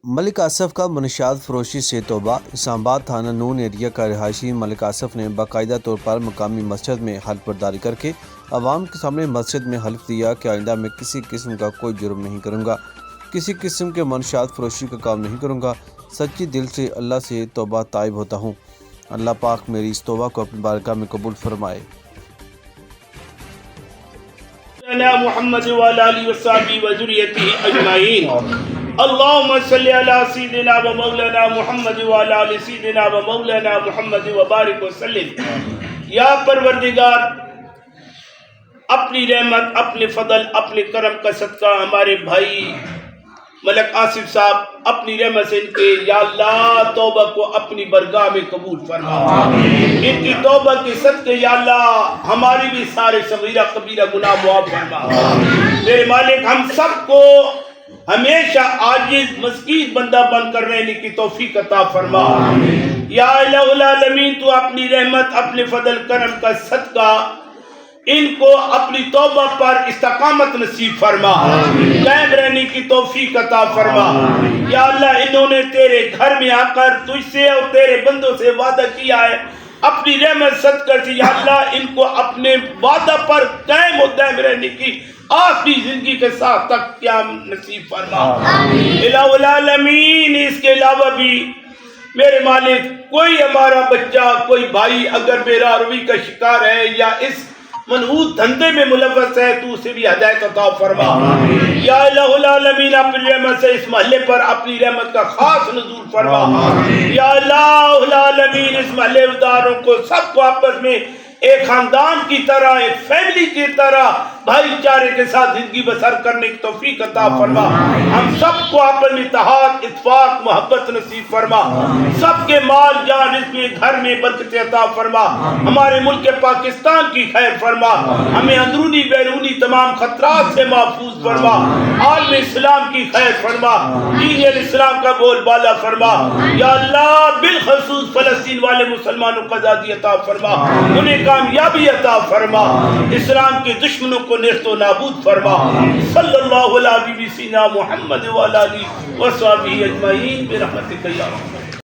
ملک آصف کا منشیات فروشی سے توبہ۔ اسلام آباد تھانہ نون ایریا کا رہائشی ملک آصف نے باقاعدہ طور پر مقامی مسجد میں حلف برداری کر کے عوام کے سامنے مسجد میں حلف دیا کہ آئندہ میں کسی قسم کا کوئی جرم نہیں کروں گا، کسی قسم کے منشیات فروشی کا کام نہیں کروں گا، سچی دل سے اللہ سے توبہ طائب ہوتا ہوں۔ اللہ پاک میری اس توبہ کو اپنی بارگاہ میں قبول فرمائے۔ محمد وعلى آله وصحبه وذريته اجمعين اللهم صل على سيدنا ومولانا محمد وعلى آل سيدنا ومولانا محمد وبارك وسلم۔ یا پروردگار، اپنی رحمت، اپنے فضل، اپنے کرم کا صدقہ ہمارے بھائی ملک آصف صاحب اپنی رحمت سے ان کے یا اللہ توبہ کو اپنی برگاہ میں قبول فرما۔ ان کی توبہ کے صدقے یا اللہ ہماری بھی سارے صغیرہ کبیرہ گناہ معاف فرما۔ میرے مالک، ہم سب کو ہمیشہ عاجز مسکین بندہ بن کر رہنے کی توفیق عطا فرما۔ یا الہ العالمین، تو اپنی رحمت، اپنے فضل کرم کا صدقہ ان کو اپنی توبہ پر استقامت نصیب فرما، قائم رہنے کی توفیق عطا فرما۔ یا اللہ، انہوں نے تیرے گھر میں آ کر تجھ سے اور تیرے بندوں سے وعدہ کیا ہے، اپنی رحمت صدقہ سے یا اللہ ان کو اپنے وعدہ پر قائم و دائم رہنے کی آخری زندگی کے ساتھ تک قیام نصیب فرما۔ الہ العالمین، اس کے علاوہ بھی میرے مالک کوئی ہمارا بچہ، کوئی بھائی اگر بے روی کا شکار ہے یا اس منحوس دھندے میں ملوث ہے تو اسے بھی ہدایت عطا فرما۔ یا الہ العالمین، اپنی رحمت سے اس محلے پر اپنی رحمت کا خاص نزول فرما۔ یا الہ العالمین، اس محلے داروں کو سب کو آپس میں ایک خاندان کی طرح، ایک فیملی کی طرح بھائی چارے کے ساتھ زندگی بسر کرنے کی توفیق عطا فرما۔ ہم سب کو آپس میں اتحاد، اتفاق، محبت نصیب فرما۔ سب کے مال جان رزق میں گھر میں برکت عطا فرما۔ ہمارے ملک پاکستان کی خیر فرما، ہمیں اندرونی بیرونی تمام خطرات سے محفوظ فرما۔ عالم اسلام کی خیر فرما، دین الاسلام کا بول بالا فرما۔ یا اللہ، بالخصوص فلسطین والے مسلمانوں کو آزادی عطا فرما، انہیں کامیابی عطا فرما، اسلام کے دشمنوں کو نیست و نابود فرما۔ صلی اللہ علیہ وسلم محمد وعلی آلہ وصحبہ اجمعین برحمتک یا رحمن۔